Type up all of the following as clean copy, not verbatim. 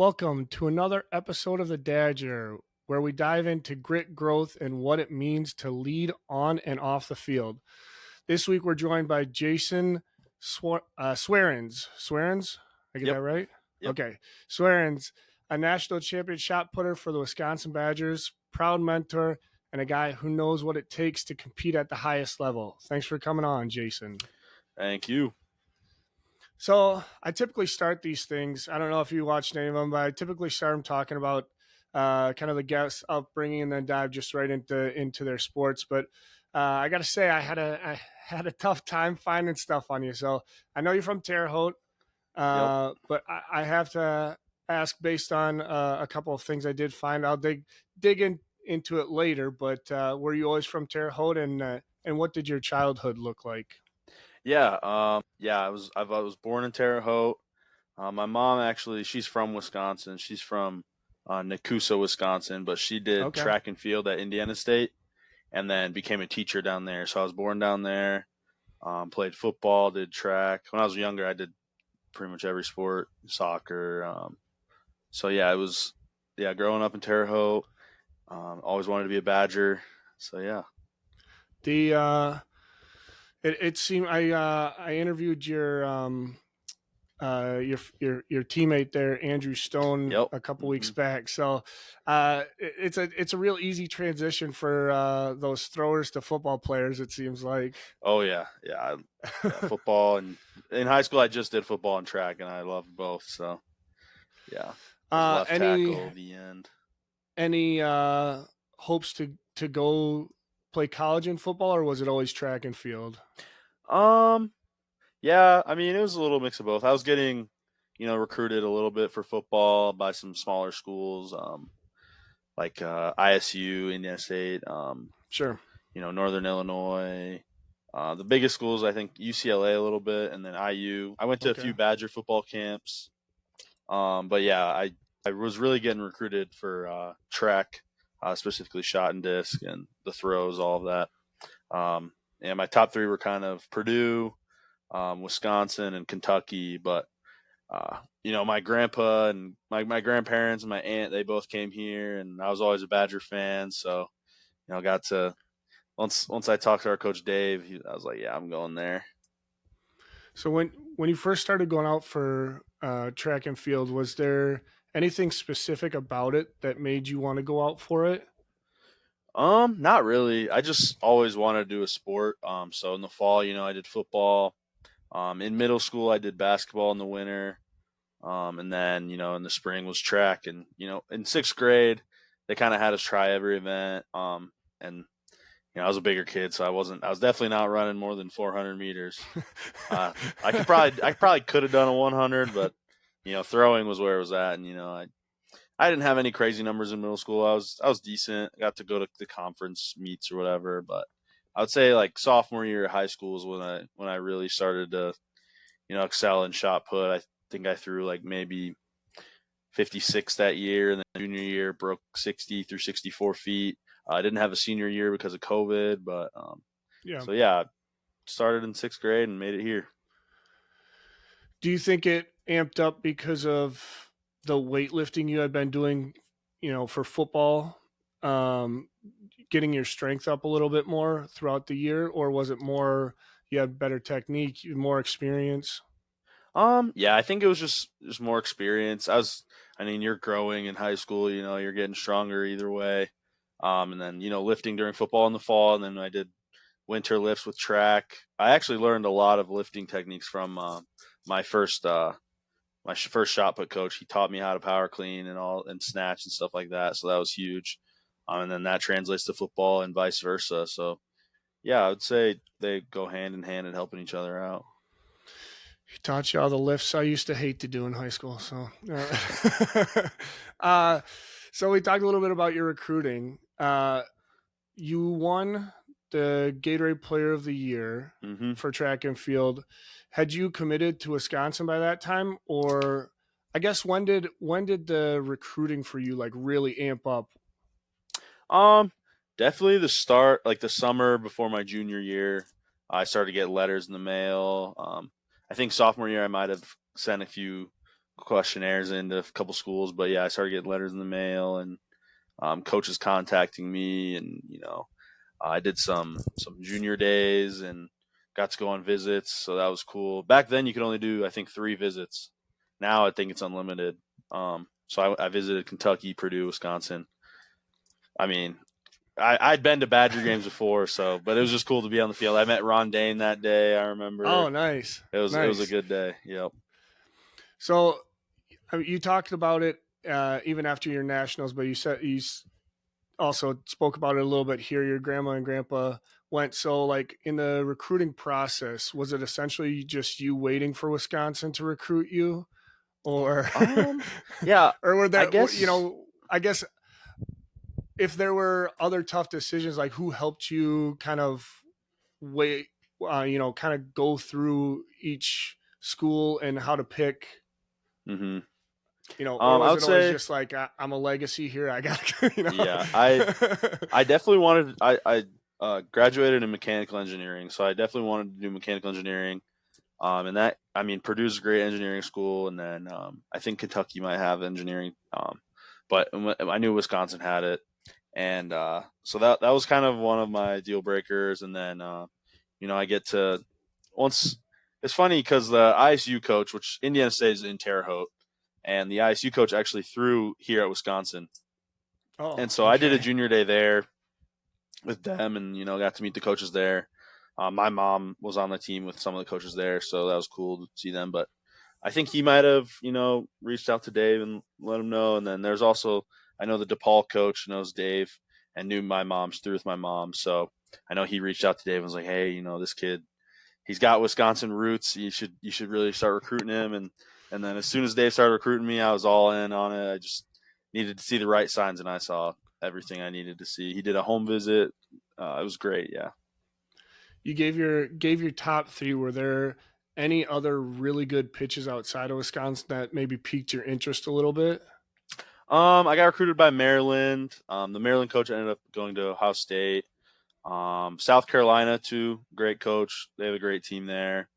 Welcome to another episode of the Dadger, where we dive into grit, growth, and what it means to lead on and off the field. This week, we're joined by Jason Swarens. Swarens? I get Yep. that right? Yep. Okay. Swarens, a national champion shot putter for the Wisconsin Badgers, proud mentor, and a guy who knows what it takes to compete at the highest level. Thanks for coming on, Jason. Thank you. So I typically start these things. I don't know if you watched any of them, but I typically start them talking about kind of the guest upbringing and then dive just right into their sports. But I got to say, I had a tough time finding stuff on you. So I know you're from Terre Haute, Yep. but I have to ask based on a couple of things I did find. I'll dig into it later. But were you always from Terre Haute, and what did your childhood look like? Yeah. I was born in Terre Haute. My mom actually, she's from Wisconsin. She's from Nakusa, Wisconsin, but she did Okay. track and field at Indiana State, and then became a teacher down there. So I was born down there. Played football, did track. When I was younger, I did pretty much every sport, soccer. So yeah, it was growing up in Terre Haute. Always wanted to be a Badger. So yeah. The it seemed I interviewed your teammate there, Andrew Stone, Yep. a couple weeks Hmm. back. So it's a real easy transition for those throwers to football players. It seems like. Oh yeah. Football, and in high school I just did football and track, and I loved both. So yeah, was left Any tackle the end. any hopes to go play college in football, or was it always track and field? Um, yeah, I mean it was a little mix of both. I was getting, recruited a little bit for football by some smaller schools, like ISU, Indiana State, Sure. Northern Illinois. The biggest schools, I think UCLA a little bit, and then IU. I went to a Okay. few Badger football camps. But yeah, I was really getting recruited for track, specifically shot and disc and the throws, all of that. And my top three were kind of Purdue, Wisconsin, and Kentucky. But my grandpa and my grandparents and my aunt, they both came here, and I was always a Badger fan. So got to once I talked to our coach Dave, I was like, yeah, I'm going there. So when you first started going out for track and field, was there anything specific about it that made you want to go out for it? Not really. I just always wanted to do a sport. So in the fall, I did football. In middle school, I did basketball in the winter. And then, in the spring was track. And, in sixth grade, they kind of had us try every event. And, I was a bigger kid, so I was definitely not running more than 400 meters. I could have done a 100, but, throwing was where it was at. And, I didn't have any crazy numbers in middle school. I was decent. I got to go to the conference meets or whatever, but I would say like sophomore year of high school is when I really started to, excel in shot put. I think I threw like maybe 56 that year, and then junior year broke 60 through 64 feet. I didn't have a senior year because of COVID, but Yeah. so yeah, started in sixth grade and made it here. Do you think it amped up because of the weightlifting you had been doing, for football, um, getting your strength up a little bit more throughout the year, or was it more you had better technique, more experience? Yeah, I think it was just more experience. I mean, you're growing in high school, you're getting stronger either way. And then, lifting during football in the fall, and then I did winter lifts with track. I actually learned a lot of lifting techniques from my first first shot put coach. He taught me how to power clean and snatch and stuff like that. So that was huge. And then that translates to football and vice versa. So yeah, I would say they go hand in hand and helping each other out. He taught you all the lifts I used to hate to do in high school. So, so we talked a little bit about your recruiting. You won the Gatorade Player of the Year Hmm. for track and field. Had you committed to Wisconsin by that time, or I guess when did the recruiting for you like really amp up? Um, Definitely the start, like the summer before my junior year, I started to get letters in the mail. I think sophomore year I might have sent a few questionnaires into a couple schools, but yeah, I started getting letters in the mail and coaches contacting me, and I did some junior days and got to go on visits, so that was cool. Back then, you could only do I think 3 visits. Now I think it's unlimited. So I visited Kentucky, Purdue, Wisconsin. I mean, I'd been to Badger games before, so but it was just cool to be on the field. I met Ron Dane that day. I Oh, remember nice, it was a nice. good day. Yep. So you talked about it even after your nationals, but you said also spoke about it a little bit here. Your grandma and grandpa went. So, like in the recruiting process, was it essentially just you waiting for Wisconsin to recruit you, or Um. Yeah. or were I there? guess. I guess if there were other tough decisions, like who helped you kind of wait, kind of go through each school and how to pick, Hmm. or I was would it always say, just like I'm a legacy here, I got, yeah. I definitely wanted. I graduated in mechanical engineering, so I definitely wanted to do mechanical engineering. And that, I mean, Purdue's a great engineering school, and then I think Kentucky might have engineering. But I knew Wisconsin had it, and so that was kind of one of my deal breakers. And then I get to once. It's funny because the ISU coach, which Indiana State is in Terre Haute, and the ISU coach actually threw here at Wisconsin, Oh, and so I did a okay. junior day there with them, and got to meet the coaches there. My mom was on the team with some of the coaches there, so that was cool to see them. But I think he might have, reached out to Dave and let him know. And then there's also, I know the DePaul coach knows Dave and knew my mom's through with my mom, so I know he reached out to Dave and was like, "Hey, this kid, he's got Wisconsin roots. You should really start recruiting him." And then as soon as Dave started recruiting me, I was all in on it. I just needed to see the right signs, and I saw everything I needed to see. He did a home visit. It was great. Yeah. You gave your top three. Were there any other really good pitches outside of Wisconsin that maybe piqued your interest a little bit? I got recruited by Maryland. The Maryland coach ended up going to Ohio State. South Carolina too, great coach. They have a great team there.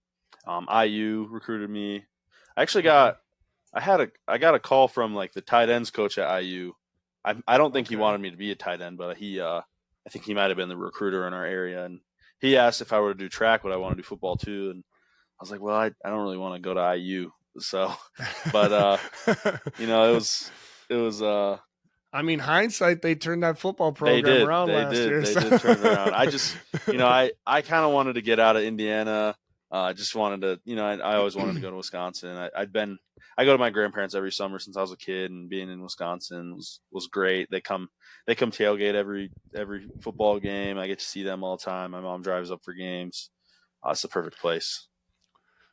IU recruited me. I actually Okay. I got a call from like the tight ends coach at IU. I don't think he Okay. wanted me to be a tight end, but I think he might have been the recruiter in our area, and he asked if I were to do track, would I want to do football too, and I was like, well, I don't really want to go to IU, so, but it was. I mean, hindsight, they turned that football They program did. around They last did. year. They So. did turn it around. I just, I kind of wanted to get out of Indiana. I just wanted to, I always wanted to go to Wisconsin. I go to my grandparents every summer since I was a kid, and being in Wisconsin was great. They come tailgate every football game. I get to see them all the time. My mom drives up for games. It's the perfect place.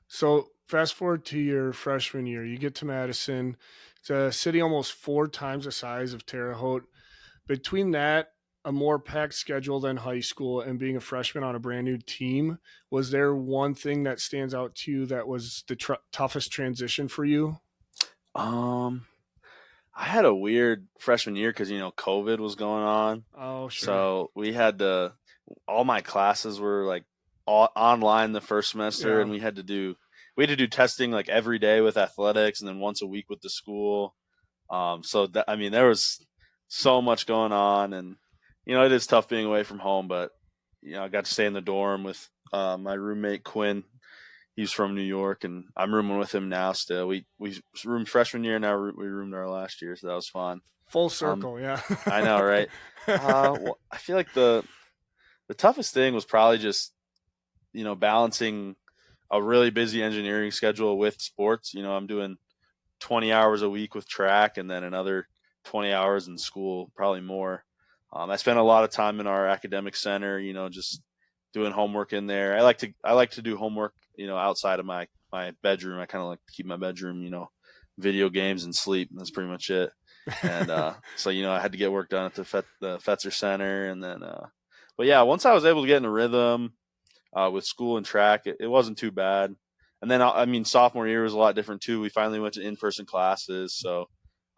So fast forward to your freshman year, you get to Madison. It's a city almost 4 times the size of Terre Haute. Between that, a more packed schedule than high school, and being a freshman on a brand new team, was there one thing that stands out to you that was the toughest transition for you? Um, I had a weird freshman year because COVID was going on, Oh, sure. so we had to. All my classes were like online the first semester, and Yeah. we had to do testing like every day with athletics, and then once a week with the school. So that, I mean, there was so much going on, and it is tough being away from home, but I got to stay in the dorm with my roommate Quinn. He's from New York, and I'm rooming with him now. Still, we roomed freshman year, now we roomed our last year, so that was fun. Full Um, circle, yeah. I know, right? Well, I feel like the toughest thing was probably just balancing a really busy engineering schedule with sports. I'm doing 20 hours a week with track, and then another 20 hours in school, probably more. I spent a lot of time in our academic center, just doing homework in there. I like to do homework, outside of my bedroom. I kind of like to keep my bedroom, video games and sleep. And that's pretty much it. And so I had to get work done at the Fetzer Center, and then but yeah, once I was able to get in a rhythm with school and track, it wasn't too bad. And then I mean, sophomore year was a lot different too. We finally went to in-person classes, so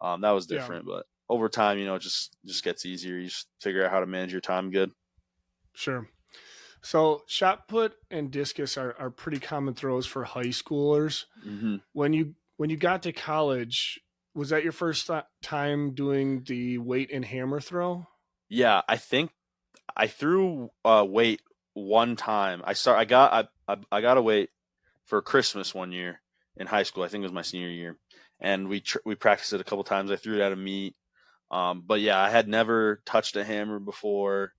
that was Yeah, different. But over time, it just gets easier. You just figure out how to manage your time good. sure. So shot put and discus are pretty common throws for high schoolers. Hmm. When you when you got to college, was that your first time doing the weight and hammer throw? Yeah, I think I threw weight one time. I got a weight for Christmas one year in high school. I think it was my senior year, and we practiced it a couple times. I threw it at a meet. But yeah, I had never touched a hammer before.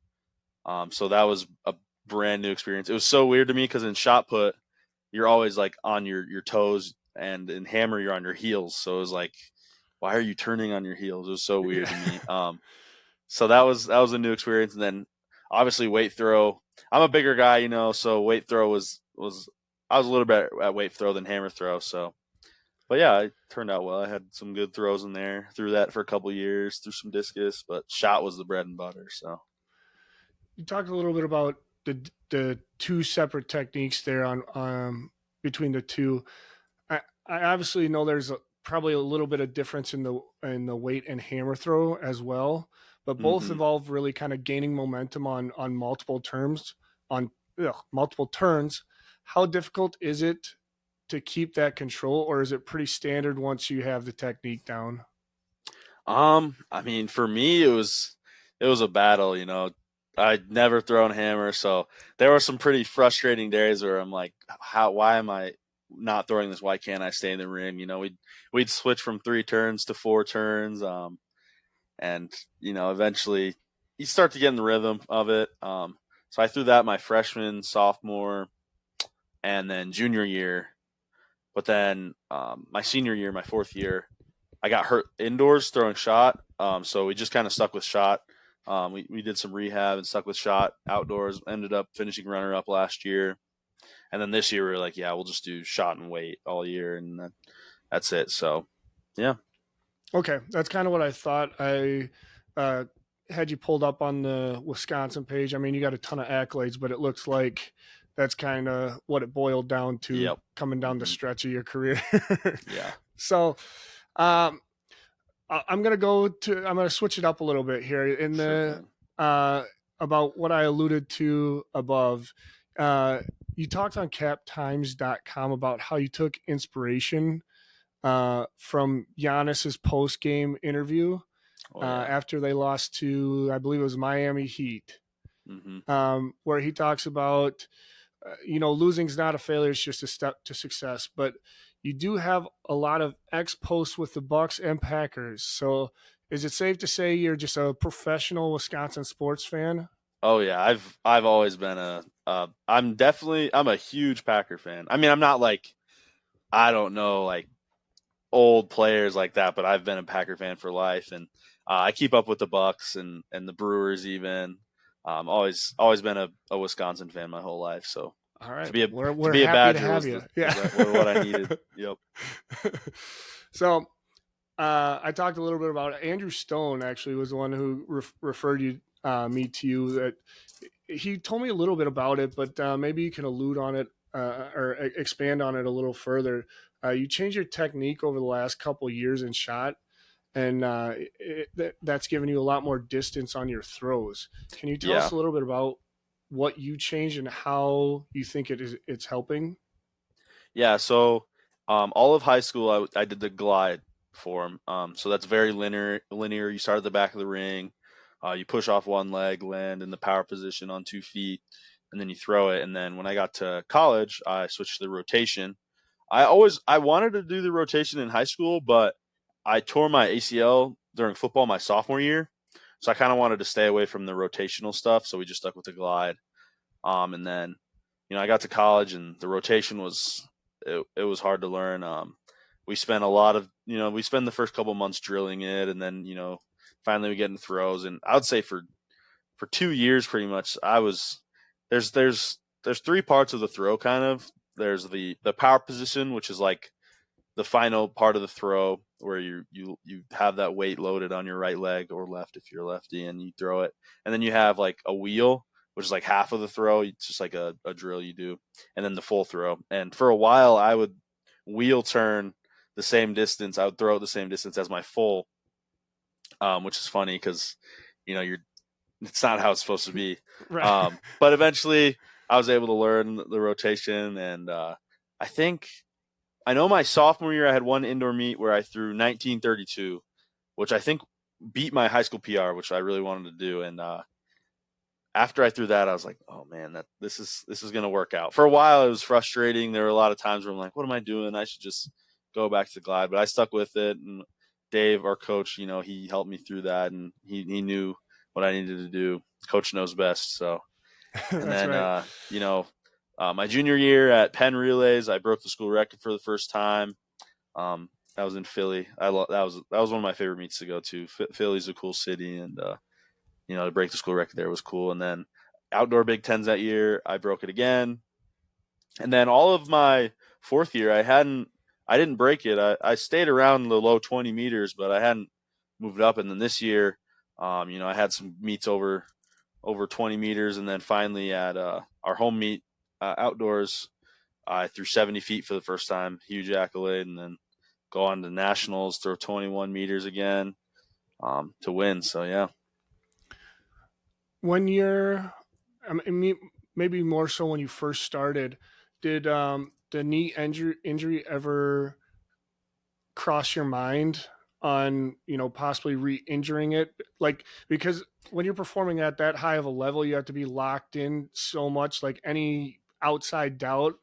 So that was a brand new experience. It was so weird to me because in shot put, you're always like on your toes, and in hammer, you're on your heels. So it was like, why are you turning on your heels? It was so weird Yeah. to me. So that was a new experience, and then obviously weight throw. I'm a bigger guy, so weight throw was I was a little better at weight throw than hammer throw. So, but yeah, it turned out well. I had some good throws in there. Threw that for a couple years. Threw some discus, but shot was the bread and butter. So You talked a little bit about the two separate techniques there on between the two. I obviously know there's probably a little bit of difference in the weight and hammer throw as well, but both hmm involve really kind of gaining momentum on multiple terms on multiple turns. How difficult is it to keep that control, or is it pretty standard once you have the technique down? I mean, for me, it was a battle. I'd never thrown hammer, so there were some pretty frustrating days where I'm like, why am I not throwing this? Why can't I stay in the ring? We'd switch from 3 turns to 4 turns, and eventually you start to get in the rhythm of it. So I threw that my freshman, sophomore, and then junior year. But then my senior year, my fourth year, I got hurt indoors throwing shot. So we just kind of stuck with shot. We did some rehab and stuck with shot outdoors. Ended up finishing runner up last year, and then this year we were like, yeah, we'll just do shot and weight all year, and that's it. So, yeah, Okay, that's kind of what I thought. I uh, had you pulled up on the Wisconsin page. I mean, you got a ton of accolades, but it looks like that's kind of what it boiled down to yep, coming down the hmm stretch of your career. yeah, So, um, I'm gonna go to. I'm gonna switch it up a little bit here in sure the thing. uh, about what I alluded to above. Uh, you talked on captimes.com about how you took inspiration from Giannis's post game interview Oh yeah, after they lost to, I believe it was Miami Heat, hmm where he talks about, losing's not a failure; it's just a step to success. But you do have a lot of ex posts with the Bucks and Packers. So, is it safe to say you're just a professional Wisconsin sports fan? oh yeah. I've always been I'm a huge Packer fan. I mean, I'm not like I don't know like old players like that, but I've been a Packer fan for life, and I keep up with the Bucks and the Brewers even. Always been a Wisconsin fan my whole life. So All to right, be a to we're be a happy to Badger have was you. the Yeah. was that what I needed. Yep. So I talked a little bit about it. Andrew Stone. Actually, was the one who referred me to you. That he told me a little bit about it, but maybe you can allude on it or expand on it a little further. You changed your technique over the last couple years in shot, and that's given you a lot more distance on your throws. Can you tell us Yeah. a little bit about what you changed and how you think it's helping? Yeah. So all of high school I did the glide form. So that's very linear. You start at the back of the ring. You push off one leg, land in the power position on 2 feet, and then you throw it. And then when I got to college, I switched to the rotation. I wanted to do the rotation in high school, but I tore my ACL during football my sophomore year, so I kind of wanted to stay away from the rotational stuff. So we just stuck with the glide. And then I got to college and the rotation it was hard to learn. We spent a lot of we spend the first couple months drilling it, and then finally we get in throws. And I would say for 2 years pretty much I was there's 3 parts of the throw kind of. There's the power position, which is like the final part of the throw where you have that weight loaded on your right leg or left if you're lefty, and you throw it. And then you have like a wheel, which is like half of the throw. It's just like a drill you do, and then the full throw. And for a while I would wheel turn the same distance. I would throw it the same distance as my full, which is funny because you're it's not how it's supposed to be. Right. But eventually I was able to learn the rotation, and I think I know my sophomore year I had one indoor meet where I threw 1932, which I think beat my high school PR, which I really wanted to do. And after I threw that, I was like, oh man, that this is gonna work out. For a while, it was frustrating. There were a lot of times where I'm like, what am I doing? I should just go back to the glide. But I stuck with it, and Dave, our coach, he helped me through that, and he knew what I needed to do. Coach knows best. So, and That's then right. my junior year at Penn Relays, I broke the school record for the first time. That was in Philly. That was one of my favorite meets to go to. Philly's a cool city, and to break the school record there was cool. And then outdoor Big Tens that year, I broke it again. And then all of my fourth year, I didn't break it. I stayed around the low 20 meters, but I hadn't moved up. And then this year, I had some meets over 20 meters, and then finally at our home meet outdoors, I threw 70 feet for the first time, huge accolade, and then go on to nationals, throw 21 meters again to win. So yeah. When you're, I mean, maybe more so when you first started, did the knee injury ever cross your mind on possibly re-injuring it, like, because when you're performing at that high of a level you have to be locked in so much, like any outside doubt,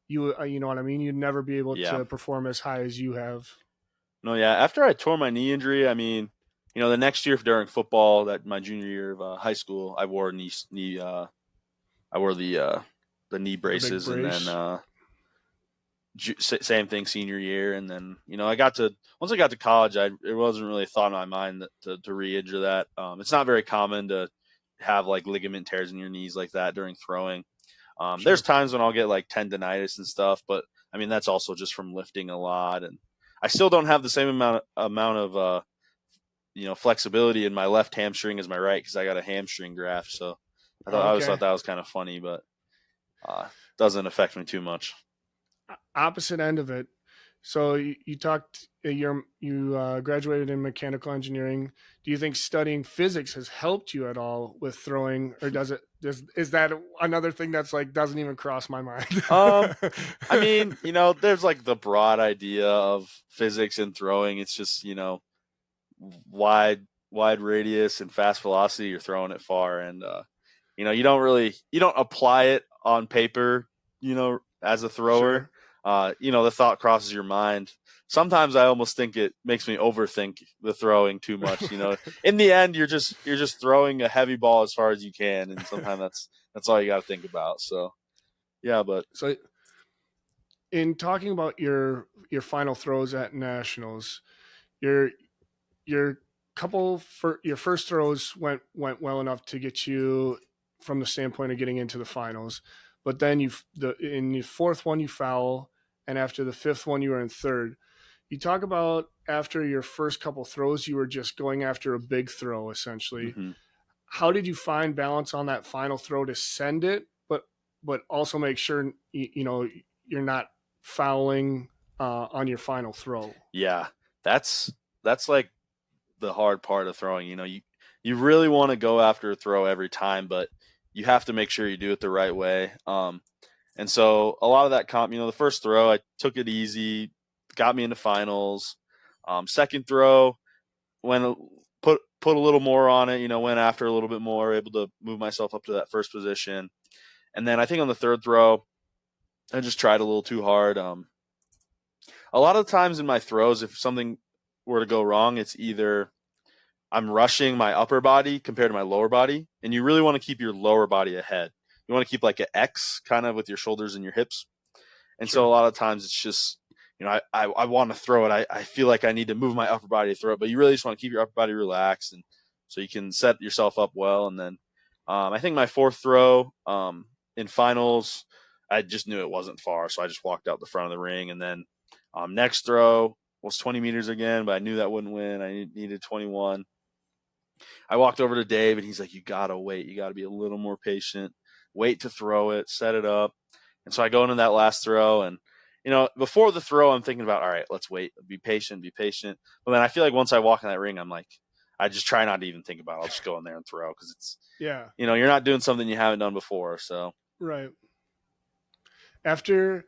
you know what I mean, you'd never be able Yeah. to perform as high as you have. No, yeah. After I tore my knee injury, I mean, the next year during football, that my junior year of high school, I wore I wore the knee The big braces, and then brace. same thing senior year, and then I got to once I got to college, it wasn't really a thought in my mind to re-injure that. It's not very common to have like ligament tears in your knees like that during throwing. There's Sure. times when I'll get like tendonitis and stuff, but I mean that's also just from lifting a lot, and I still don't have the same amount of flexibility in my left hamstring as my right because I got a hamstring graft. So I always Okay. thought that was kind of funny, but doesn't affect me too much. Opposite end of it. So you talked, you graduated in mechanical engineering. Do you think studying physics has helped you at all with throwing, or is that another thing that's like doesn't even cross my mind? Um, I mean, there's like the broad idea of physics and throwing. It's just wide wide radius and fast velocity. You're throwing it far, and you don't apply it on paper. As a thrower, Sure. the thought crosses your mind. Sometimes I almost think it makes me overthink the throwing too much. In the end, you're just throwing a heavy ball as far as you can, and sometimes that's all you got to think about. So yeah, but So in talking about your final throws at nationals, your your couple for your first throws went well enough to get you from the standpoint of getting into the finals, but then in the fourth one you foul, and after the fifth one you were in third. You talk about after your first couple throws you were just going after a big throw essentially. mhm. How did you find balance on that final throw to send it, but also make sure you're not fouling on your final throw? Yeah, that's like the hard part of throwing. You really want to go after a throw every time, but you have to make sure you do it the right way. And so a lot of that the first throw I took it easy, got me into finals. Second throw, went put a little more on it. Went after a little bit more, able to move myself up to that first position. And then I think on the third throw, I just tried a little too hard. A lot of times in my throws, if something were to go wrong, it's either I'm rushing my upper body compared to my lower body, and you really want to keep your lower body ahead. You want to keep like an X kind of with your shoulders and your hips. And so a Sure. lot of times it's just, I want to throw it. I feel like I need to move my upper body to throw it, but you really just want to keep your upper body relaxed, and so you can set yourself up well. And then I think my fourth throw in finals, I just knew it wasn't far, so I just walked out the front of the ring. And then next throw was 20 meters again, but I knew that wouldn't win. I needed 21. I walked over to Dave, and he's like, "You gotta wait. You gotta be a little more patient. Wait to throw it. Set it up." And so I go into that last throw, and before the throw, I'm thinking about, all right, let's wait, be patient, be patient. But then I feel like once I walk in that ring, I'm like, I just try not to even think about it. I'll just go in there and throw because it's, Yeah. you're not doing something you haven't done before. So Right. After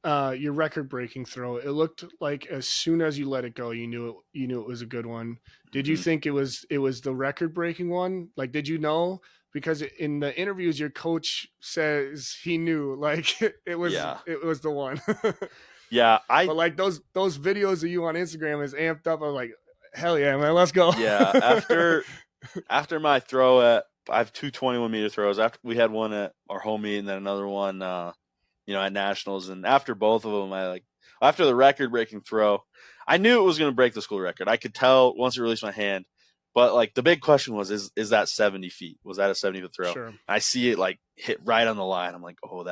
your record-breaking throw. It looked like as soon as you let it go, you knew it was a good one. Did you Hmm. think it was the record-breaking one? Like, did you know? Because in the interviews, your coach says he knew, like Yeah, it was the one. yeah, But like those videos of you on Instagram is amped up. I'm like, hell yeah, man, let's go. yeah. After my throw I have two 21-meter throws. After we had one at our home meet and then another one, at nationals. And after both of them, after the record breaking throw, I knew it was going to break the school record. I could tell once it released my hand. But like the big question was, is that 70 feet? Was that a 70-foot throw? Sure. I see it like hit right on the line. I'm like, oh,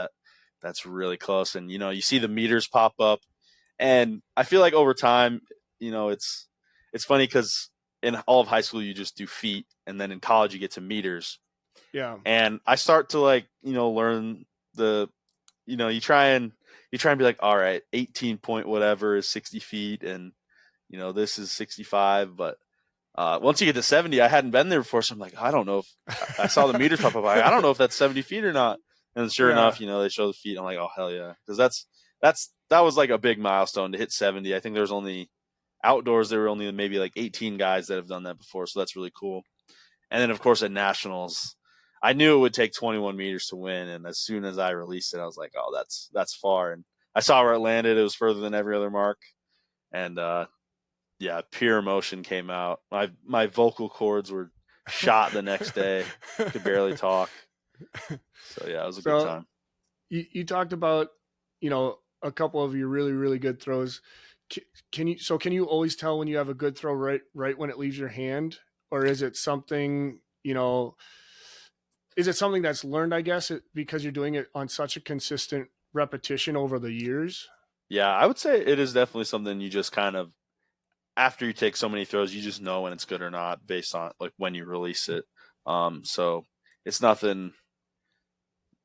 that's really close. And you see the meters pop up, and I feel like over time, it's funny because in all of high school you just do feet, and then in college you get to meters. Yeah. And I start to learn the you try and be like, all right, 18 point whatever is 60 feet, and this is 65. But once you get to 70, I hadn't been there before, so I'm like, I don't know if I saw the meters pop up. I don't know if that's 70 feet or not. And sure Yeah. enough, they show the feet. I'm like, oh hell yeah, because that was like a big milestone to hit 70. I think there's only outdoors there were only maybe like 18 guys that have done that before, so that's really cool. And then of course at nationals, I knew it would take 21 meters to win, and as soon as I released it, I was like, oh, that's far. And I saw where it landed; it was further than every other mark, and yeah, pure emotion came out. My vocal cords were shot the next day. Could barely talk. So yeah, it was a good So time. you talked about a couple of your really really good throws. Can you always tell when you have a good throw right when it leaves your hand, or is it something is it something that's learned, I guess, because you're doing it on such a consistent repetition over the years? Yeah, I would say it is definitely something you just kind of after you take so many throws, you just know when it's good or not based on like when you release it. So it's nothing.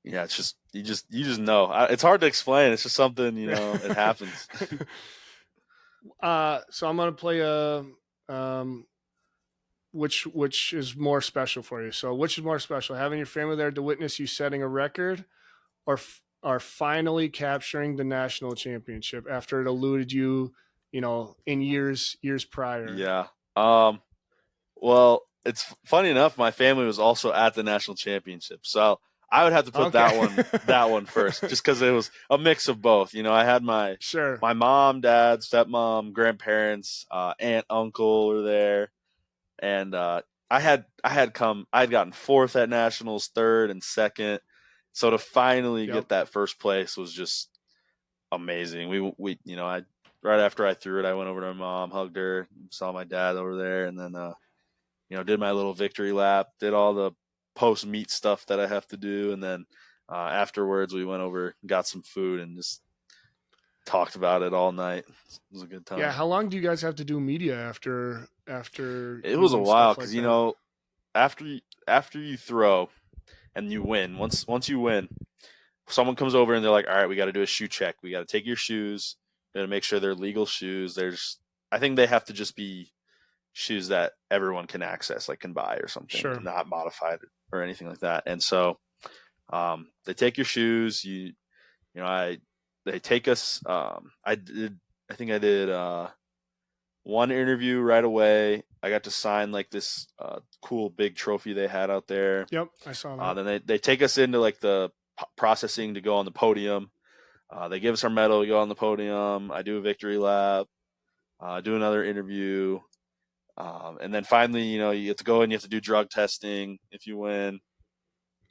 Yeah, it's just you just know. It's hard to explain. It's just something it happens. So I'm gonna play a which is more special for you. So which is more special, having your family there to witness you setting a record, or are finally capturing the national championship after it eluded you, in years prior? Yeah. Well, it's funny enough. My family was also at the national championship, so I would have to put Okay. that one first, just because it was a mix of both. I had my Sure. my mom, dad, stepmom, grandparents, aunt, uncle were there, and I had gotten fourth at nationals, third and second, so to finally Yep. get that first place was just amazing. We I right after I threw it, I went over to my mom, hugged her, saw my dad over there, and then did my little victory lap, did all the post meet stuff that I have to do, and then afterwards we went over, got some food, and just talked about it all night. It was a good Yeah. time. How long do you guys have to do media after It you was a win while stuff because like that? after you throw and you win, once you win, someone comes over and they're like, all right, we got to do a shoe check. We got to take your shoes. We got to make sure they're legal shoes. I think they have to just be shoes that everyone can access, like can buy or something, Sure. not modified or anything like that. And so they take your shoes. I they take us. I think I did one interview right away. I got to sign like this cool big trophy they had out there. Yep. I saw that. Then they take us into like the processing to go on the podium. They give us our medal. We go on the podium. I do a victory lap. Do another interview. And then finally, you have to go and you have to do drug testing if you win.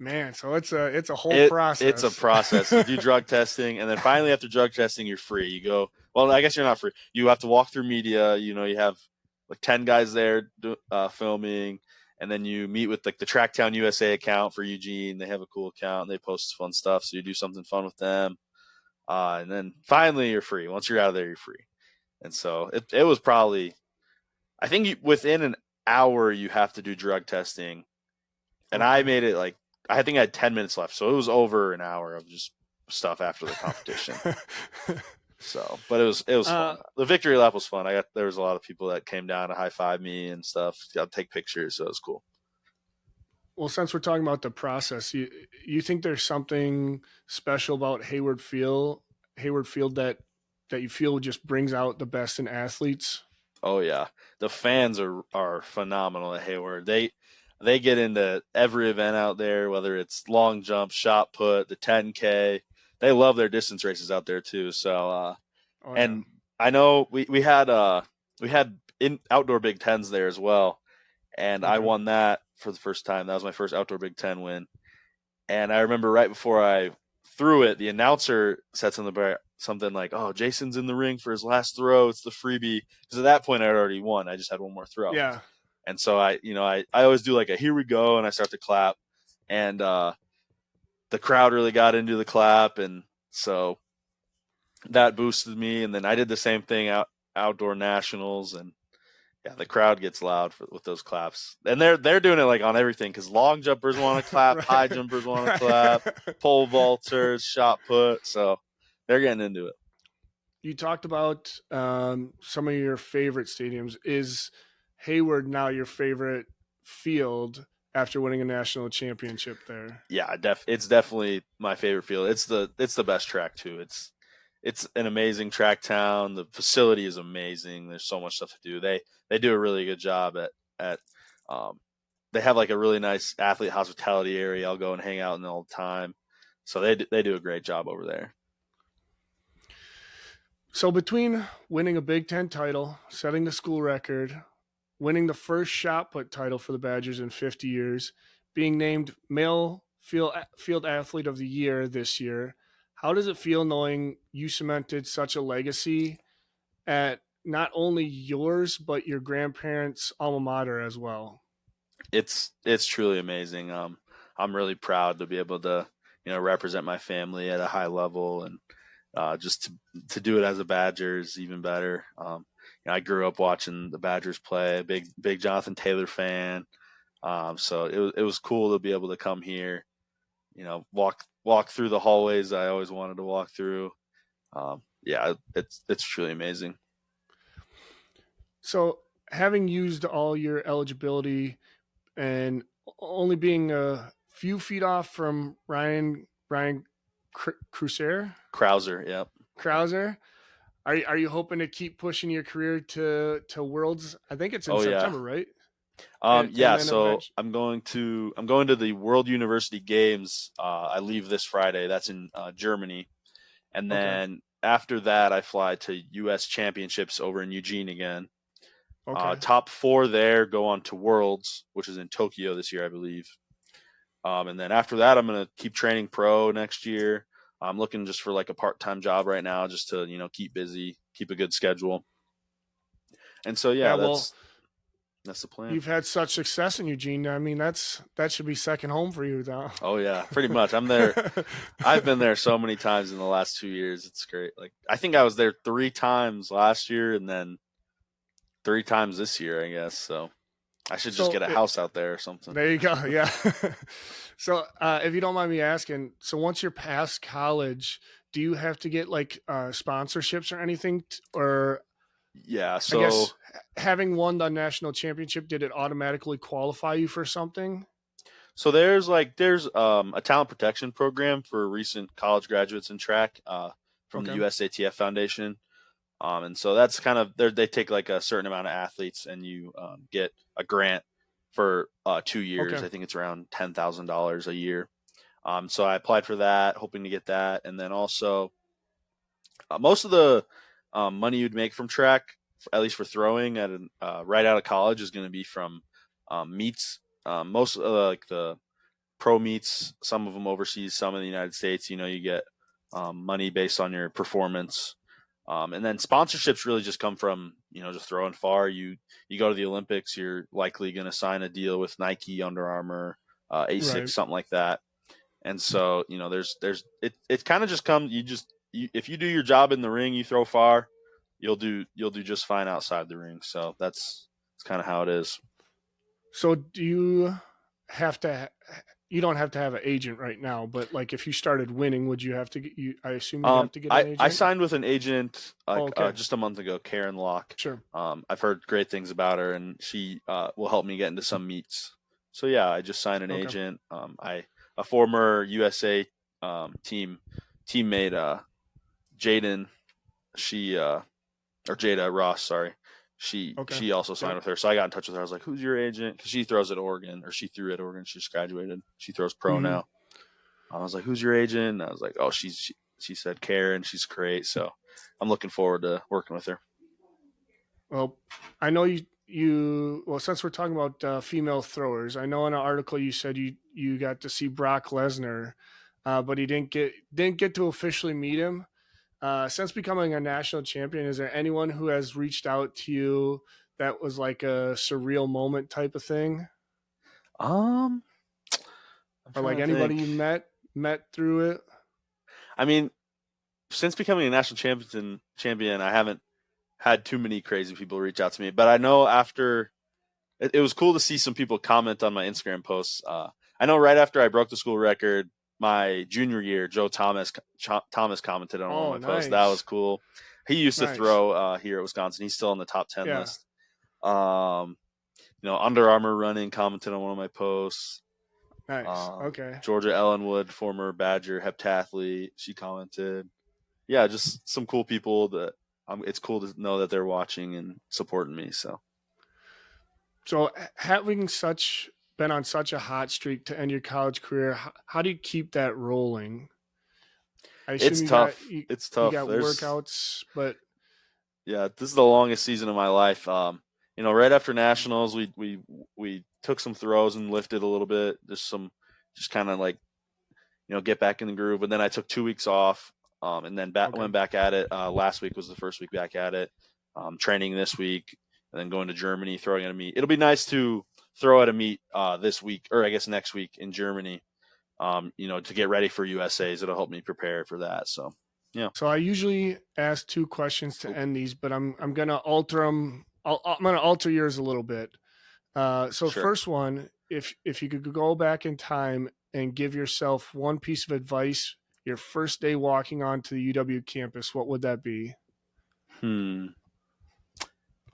Man, so it's a whole It's a process. process. You do drug testing, and then finally after drug testing, you're free. You go. Well, I guess you're not free. You have to walk through media. You have like 10 guys there filming, and then you meet with like the Tracktown USA account for Eugene. They have a cool account. And they post fun stuff, so you do something fun with them. And then finally, you're free. Once you're out of there, you're free. And so it was probably, I think within an hour you have to do drug testing, and I Okay. made it like I think I had 10 minutes left, so it was over an hour of just stuff after the competition. So, but it was uh, fun. The victory lap was fun. There was a lot of people that came down to high five me and stuff. Got to take pictures, so it was cool. well, since we're talking about the process, you think there's something special about Hayward Field that you feel just brings out the best in athletes? Oh yeah, the fans are phenomenal at Hayward. They get into every event out there, whether it's long jump, shot put, the 10K. They love their distance races out there too. So Oh yeah. and I know we had in outdoor Big Tens there as well, and I Okay. won that for the first time. That was my first outdoor Big Ten win. And I remember right before I threw it, the announcer said something like, "Oh, Jason's in the ring for his last throw. It's the freebie." Because at that point, I had already won. I just had one more throw. Yeah. And so I always do like a "here we go" and I start to clap, and the crowd really got into the clap, and so that boosted me. And then I did the same thing outdoor nationals, and yeah, the crowd gets loud with those claps, and they're doing it like on everything because long jumpers want to clap, high Right. jumpers want to clap, Right. pole vaulters, shot put, so they're getting into it. You talked about some of your favorite stadiums. Is Hayward now your favorite field after winning a national championship there? Yeah, it's definitely my favorite field. It's the best track too. It's an amazing track town. The facility is amazing. There's so much stuff to do. They do a really good job at um, they have like a really nice athlete hospitality area. I'll go and hang out in all the time. So they do a great job over there. So between winning a Big Ten title, setting the school record, winning the first shot put title for the Badgers in 50 years, being named male field athlete of the year this year, how does it feel knowing you cemented such a legacy at not only yours but your grandparents' alma mater as well? It's truly amazing. I'm really proud to be able to represent my family at a high level, and just to do it as a Badger is even better. I grew up watching the Badgers play, big Jonathan Taylor fan. So it was cool to be able to come here, walk through the hallways I always wanted to walk through. Yeah, it's truly amazing. So, having used all your eligibility and only being a few feet off from Ryan Cruiser Krauser, yep. Krauser, are you hoping to keep pushing your career to Worlds? I think it's in Oh yeah. September, right? Yeah, And then so eventually, I'm going to the World University Games. I leave this Friday. That's in Germany, and okay, then after that, I fly to U.S. Championships over in Eugene again. okay, Top four there go on to Worlds, which is in Tokyo this year, I believe. And then after that, I'm gonna keep training pro next year. I'm looking just for like a part-time job right now, just to keep busy, keep a good schedule. And so yeah, yeah. Well, that's the plan. you've had such success in Eugene. I mean, that should be second home for you now. Oh yeah, pretty much. I'm there. I've been there so many times in the last 2 years. It's great. Like I think I was there 3 times last year, and then 3 times this year, I guess. So I should just so get a it, house out there or something. there you go. Yeah. So, if you don't mind me asking, so once you're past college, do you have to get like sponsorships or anything? Or Yeah. I So guess having won the national championship, did it automatically qualify you for something? there's a talent protection program for recent college graduates in track from the Okay. USATF Foundation. And so that's kind of they take like a certain amount of athletes, and you get a grant for 2 years. Okay. I think it's around $10,000 a year. So I applied for that, hoping to get that, and then also most of the money you'd make from track, at least for throwing right out of college, is going to be from meets. Most of like the pro meets, some of them overseas, some in the United States. You get money based on your performance. And then sponsorships really just come from just throwing far. You go to the Olympics, you're likely going to sign a deal with Nike, Under Armour, Right. Asics, something like that. And so it kind of just comes. If you do your job in the ring, you throw far, you'll do just fine outside the ring. So that's kind of how it is. So do you have to? You don't have to have an agent right now, but like if you started winning, would you have to get you? I assume you'd have to get an I agent. signed with an agent Oh, like okay. just a month ago, Karen Locke. Sure. I've heard great things about her, and she will help me get into some meets. So yeah, I just signed an Okay. agent. A former USA teammate Jaden, she or Jada Ross, sorry. Okay. She also signed Yep. with her, so I got in touch with her. I was like, "Who's your agent?" Because she throws at Oregon, or she threw at Oregon. She just graduated. She throws pro Hmm. now. I was like, "Who's your agent?" And I was like, "Oh, she said Karen. She's great." So I'm looking forward to working with her. Well, I know you well, since we're talking about female throwers, I know in an article you said you got to see Brock Lesnar, but he didn't get to officially meet him. Since becoming a national champion, is there anyone who has reached out to you that was like a surreal moment type of thing, Um, I'm or like trying to anybody think. you met through it? I mean, since becoming a national champion, I haven't had too many crazy people reach out to me. But I know after it was cool to see some people comment on my Instagram posts. I know right after I broke the school record my junior year, Thomas commented on one of Oh, my posts. That was nice, cool. He used to nice. throw here at Wisconsin. He's still on the top 10 Yeah, list. Um, Under Armour running commented on one of my posts. nice. Okay. Georgia Ellenwood, former Badger heptathlete, she commented. Yeah, just some cool people that it's cool to know that they're watching and supporting me. So So having such been on such a hot streak to end your college career, how do you keep that rolling? I assume it's you got tough. you, It's you tough. got workouts, but Yeah, this is the longest season of my life. Right after nationals, we took some throws and lifted a little bit. Just kind of like get back in the groove. And then I took 2 weeks off, and then okay. went back at it. Last week was the first week back at it. Training this week, and then going to Germany, throwing at a meet. It'll be nice to throw at a meet this week, or I guess next week in Germany. To get ready for USA's. It'll help me prepare for that. So, yeah. So I usually ask two questions to Oh, end these, but I'm gonna alter them. I'm gonna alter yours a little bit. So sure. first one, if you could go back in time and give yourself one piece of advice your first day walking onto the UW campus, what would that be? Hmm.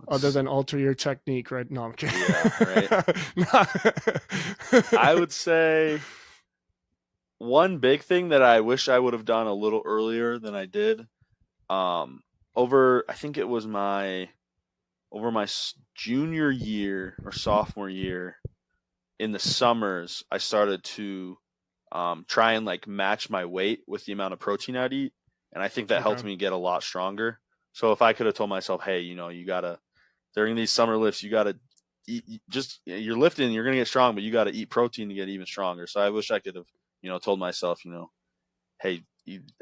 Other Let's than alter your technique, right? No, I'm kidding. Yeah, right. I would say one big thing that I wish I would have done a little earlier than I did. Um, I think it was over my junior year or sophomore year in the summers, I started to try and like match my weight with the amount of protein I'd eat, and I think that helped Okay. me get a lot stronger. So if I could have told myself, hey, you gotta during these summer lifts, you gotta eat. Just you're lifting, you're gonna get strong, but you gotta eat protein to get even stronger. So I wish I could have, told myself, hey,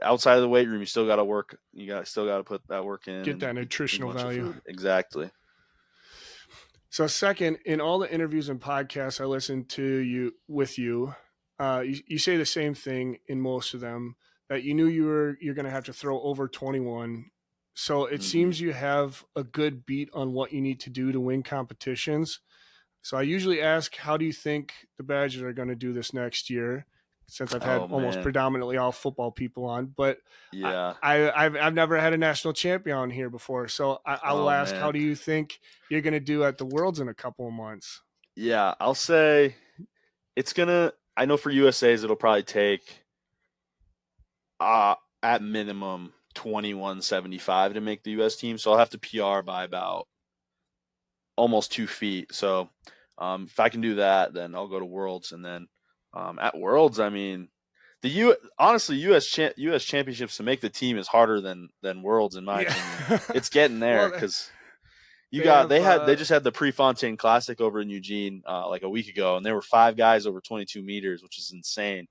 outside of the weight room, you still gotta work. You got still gotta put that work in Get and that eat a nutritional bunch of value. food. Exactly. So second, in all the interviews and podcasts I listened to you say the same thing in most of them, that you knew you're going to have to throw over 21. So it Hmm. seems you have a good beat on what you need to do to win competitions. So I usually ask, how do you think the Badgers are going to do this next year? Since I've had Oh almost man, predominantly all football people on, but I, yeah. I've never had a national champion on here before, so I will Oh ask, how man, do you think you're going to do at the Worlds in a couple of months? yeah. I'll say it's gonna. I know for USA's, it'll probably take at minimum 21.75 to make the US team. So I'll have to PR by about almost 2 feet. So if I can do that, then I'll go to Worlds, and then at Worlds, I mean, honestly US championships to make the team is harder than Worlds in my Yeah. opinion. It's getting there Well, because they have they just had the Prefontaine Classic over in Eugene like a week ago, and there were 5 guys over 22 meters, which is insane.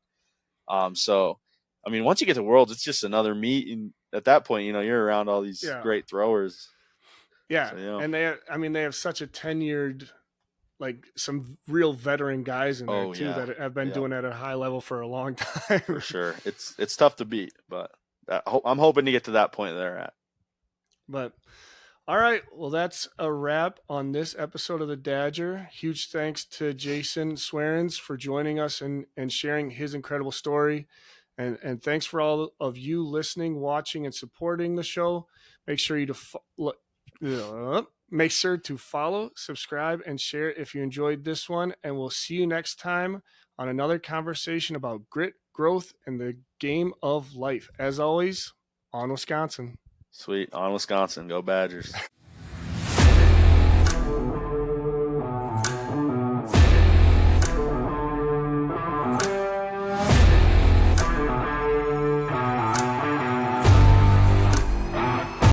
So I mean, once you get to Worlds, it's just another meet, and at that point, you're around all these yeah. great throwers. Yeah, So and I mean they have such a tenured, like some real veteran guys in there oh too yeah, that have been yeah. doing it at a high level for a long For time. sure. It's tough to beat, but I'm hoping to get to that point they're at. But all right, well, that's a wrap on this episode of the Dadger. Huge thanks to Jason Swarens for joining us and sharing his incredible story. And thanks for all of you listening, watching, and supporting the show. Make sure you make sure to follow, subscribe, and share if you enjoyed this one. And we'll see you next time on another conversation about grit, growth, and the game of life. As always, On Wisconsin. Sweet. On Wisconsin. Go Badgers.